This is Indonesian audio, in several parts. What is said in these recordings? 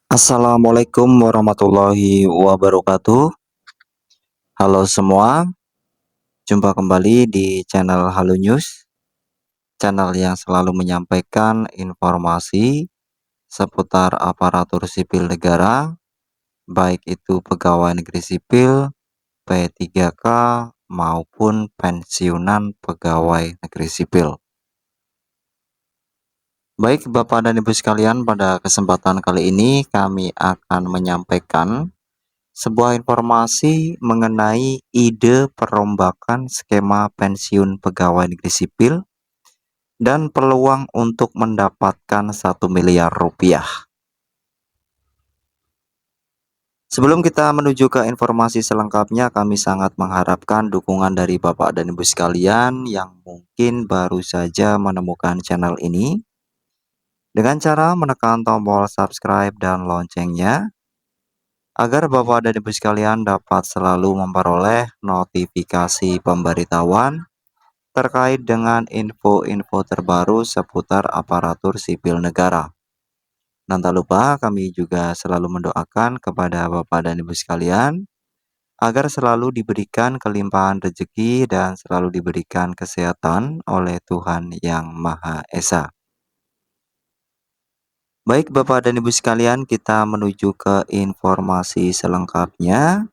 Assalamualaikum warahmatullahi wabarakatuh. Halo semua, jumpa kembali di channel Halo News, channel yang selalu menyampaikan informasi seputar aparatur sipil negara, baik itu pegawai negeri sipil, P3K, maupun pensiunan pegawai negeri sipil. Baik Bapak dan Ibu sekalian, pada kesempatan kali ini kami akan menyampaikan sebuah informasi mengenai ide perombakan skema pensiun pegawai negeri sipil dan peluang untuk mendapatkan 1 miliar rupiah. Sebelum kita menuju ke informasi selengkapnya, kami sangat mengharapkan dukungan dari Bapak dan Ibu sekalian yang mungkin baru saja menemukan channel ini dengan cara menekan tombol subscribe dan loncengnya, agar Bapak dan Ibu sekalian dapat selalu memperoleh notifikasi pemberitahuan terkait dengan info-info terbaru seputar aparatur sipil negara. Dan tak lupa kami juga selalu mendoakan kepada Bapak dan Ibu sekalian agar selalu diberikan kelimpahan rezeki dan selalu diberikan kesehatan oleh Tuhan Yang Maha Esa. Baik Bapak dan Ibu sekalian, kita menuju ke informasi selengkapnya.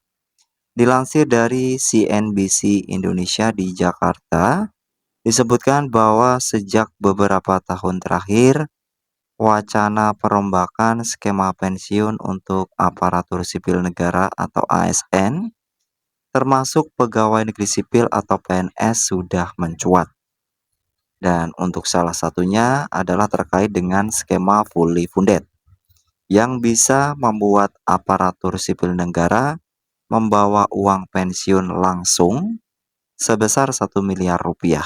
Dilansir dari CNBC Indonesia di Jakarta, disebutkan bahwa sejak beberapa tahun terakhir, wacana perombakan skema pensiun untuk aparatur sipil negara atau ASN, termasuk pegawai negeri sipil atau PNS, sudah mencuat. Dan untuk salah satunya adalah terkait dengan skema fully funded, yang bisa membuat aparatur sipil negara membawa uang pensiun langsung sebesar 1 miliar rupiah.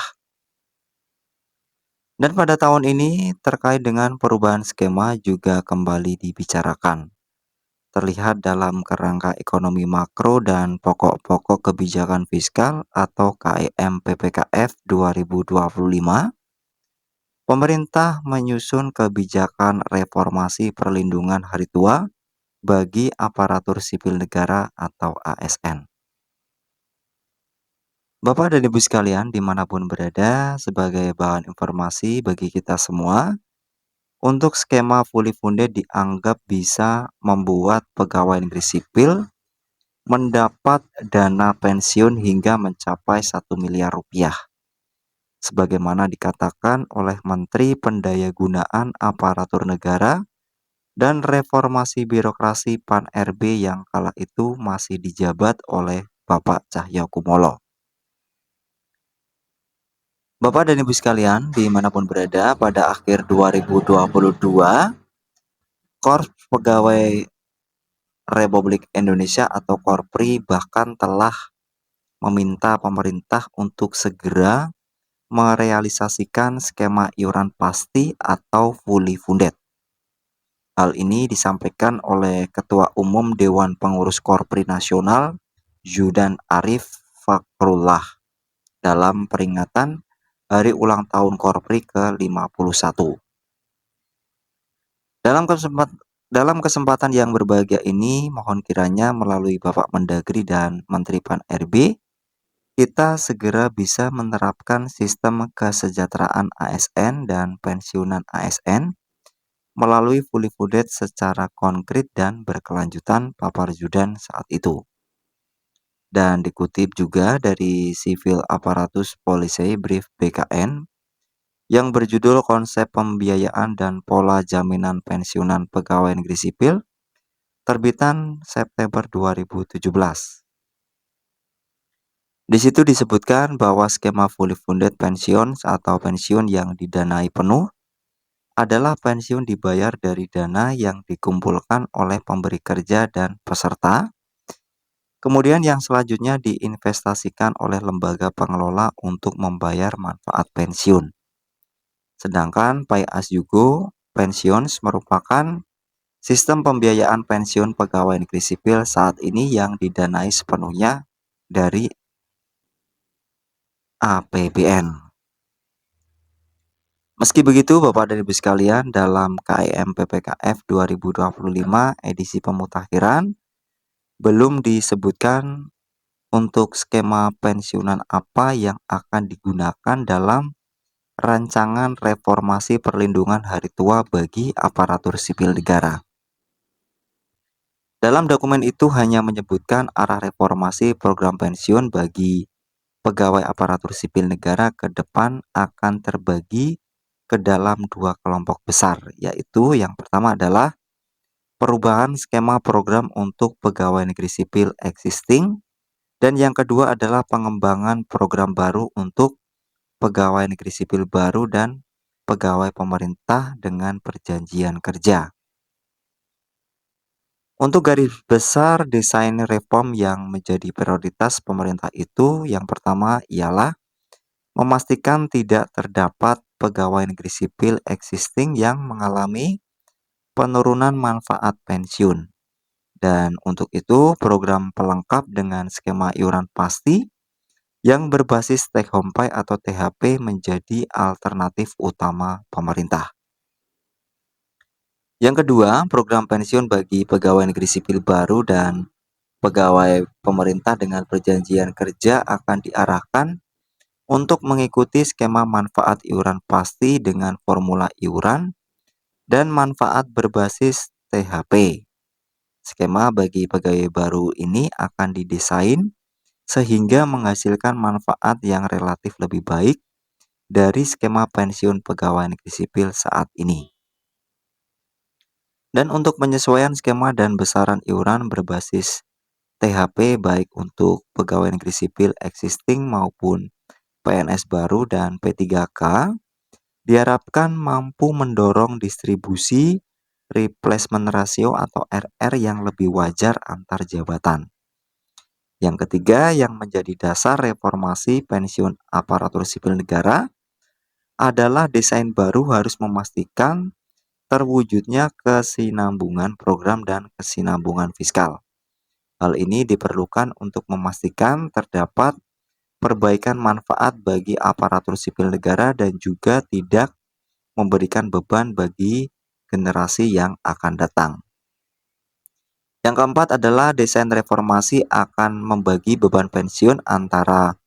Dan pada tahun ini terkait dengan perubahan skema juga kembali dibicarakan. Terlihat dalam kerangka ekonomi makro dan pokok-pokok kebijakan fiskal atau KEM PPKF 2025, pemerintah menyusun kebijakan reformasi perlindungan hari tua bagi aparatur sipil negara atau ASN. Bapak dan Ibu sekalian dimanapun berada, sebagai bahan informasi bagi kita semua, untuk skema fully funded dianggap bisa membuat pegawai negeri sipil mendapat dana pensiun hingga mencapai 1 miliar rupiah. Sebagaimana dikatakan oleh Menteri Pendayagunaan Aparatur Negara dan Reformasi Birokrasi PAN RB yang kala itu masih dijabat oleh Bapak Cahyokumolo. Bapak dan Ibu sekalian dimanapun berada, pada akhir 2022, Korps Pegawai Republik Indonesia atau Korpri bahkan telah meminta pemerintah untuk segera merealisasikan skema iuran pasti atau fully funded. Hal ini disampaikan oleh Ketua Umum Dewan Pengurus Korpri Nasional Zudan Arif Fakrullah dalam peringatan Hari Ulang Tahun Korpri ke-51. Dalam kesempatan yang berbahagia ini, mohon kiranya melalui Bapak Mendagri dan Menteri PAN RB, kita segera bisa menerapkan sistem kesejahteraan ASN dan pensiunan ASN melalui fully funded secara konkret dan berkelanjutan, papar Zudan saat itu. Dan dikutip juga dari Civil Apparatus Policy Brief BKN yang berjudul Konsep Pembiayaan dan Pola Jaminan Pensiunan Pegawai Negeri Sipil, terbitan September 2017. Di situ disebutkan bahwa skema fully funded pension atau pensiun yang didanai penuh adalah pensiun dibayar dari dana yang dikumpulkan oleh pemberi kerja dan peserta, kemudian yang selanjutnya diinvestasikan oleh lembaga pengelola untuk membayar manfaat pensiun. Sedangkan pay as you go pensions merupakan sistem pembiayaan pensiun pegawai negeri sipil saat ini yang didanai sepenuhnya dari APBN. Meski begitu, Bapak dan Ibu sekalian, dalam KIM PPKF 2025 edisi pemutakhiran belum disebutkan untuk skema pensiunan apa yang akan digunakan dalam rancangan reformasi perlindungan hari tua bagi aparatur sipil negara. Dalam dokumen itu hanya menyebutkan arah reformasi program pensiun bagi pegawai aparatur sipil negara ke depan akan terbagi ke dalam dua kelompok besar, yaitu yang pertama adalah perubahan skema program untuk pegawai negeri sipil existing, dan yang kedua adalah pengembangan program baru untuk pegawai negeri sipil baru dan pegawai pemerintah dengan perjanjian kerja. Untuk garis besar desain reform yang menjadi prioritas pemerintah itu, yang pertama ialah memastikan tidak terdapat pegawai negeri sipil existing yang mengalami penurunan manfaat pensiun. Dan untuk itu, program pelengkap dengan skema iuran pasti yang berbasis take home pay atau THP menjadi alternatif utama pemerintah. Yang kedua, program pensiun bagi pegawai negeri sipil baru dan pegawai pemerintah dengan perjanjian kerja akan diarahkan untuk mengikuti skema manfaat iuran pasti dengan formula iuran dan manfaat berbasis THP. Skema bagi pegawai baru ini akan didesain sehingga menghasilkan manfaat yang relatif lebih baik dari skema pensiun pegawai negeri sipil saat ini. Dan untuk penyesuaian skema dan besaran iuran berbasis THP baik untuk pegawai negeri sipil existing maupun PNS baru dan P3K diharapkan mampu mendorong distribusi replacement ratio atau RR yang lebih wajar antar jabatan. Yang ketiga, yang menjadi dasar reformasi pensiun aparatur sipil negara adalah desain baru harus memastikan terwujudnya kesinambungan program dan kesinambungan fiskal. Hal ini diperlukan untuk memastikan terdapat perbaikan manfaat bagi aparatur sipil negara dan juga tidak memberikan beban bagi generasi yang akan datang. Yang keempat adalah desain reformasi akan membagi beban pensiun antara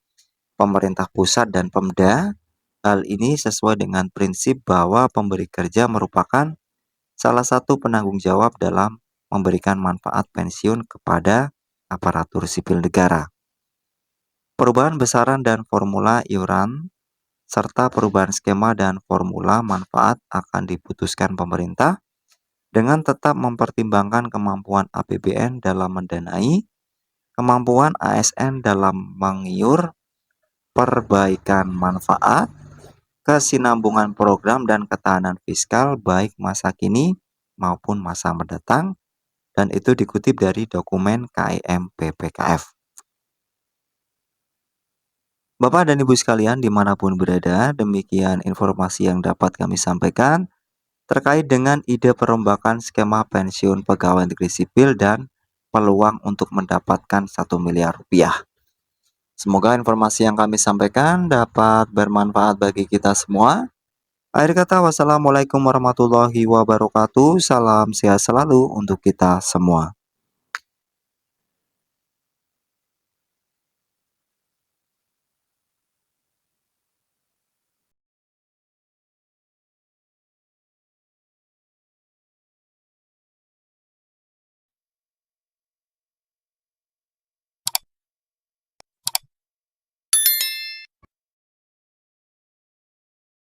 pemerintah pusat dan Pemda. Hal ini sesuai dengan prinsip bahwa pemberi kerja merupakan salah satu penanggung jawab dalam memberikan manfaat pensiun kepada aparatur sipil negara. Perubahan besaran dan formula iuran serta perubahan skema dan formula manfaat akan diputuskan pemerintah dengan tetap mempertimbangkan kemampuan APBN dalam mendanai, kemampuan ASN dalam mengiur, perbaikan manfaat, kesinambungan program dan ketahanan fiskal baik masa kini maupun masa mendatang, dan itu dikutip dari dokumen KIM PPKF. Bapak dan Ibu sekalian dimanapun berada, demikian informasi yang dapat kami sampaikan terkait dengan ide perombakan skema pensiun pegawai negeri sipil dan peluang untuk mendapatkan 1 miliar rupiah. Semoga informasi yang kami sampaikan dapat bermanfaat bagi kita semua. Akhir kata, wassalamualaikum warahmatullahi wabarakatuh. Salam sehat selalu untuk kita semua.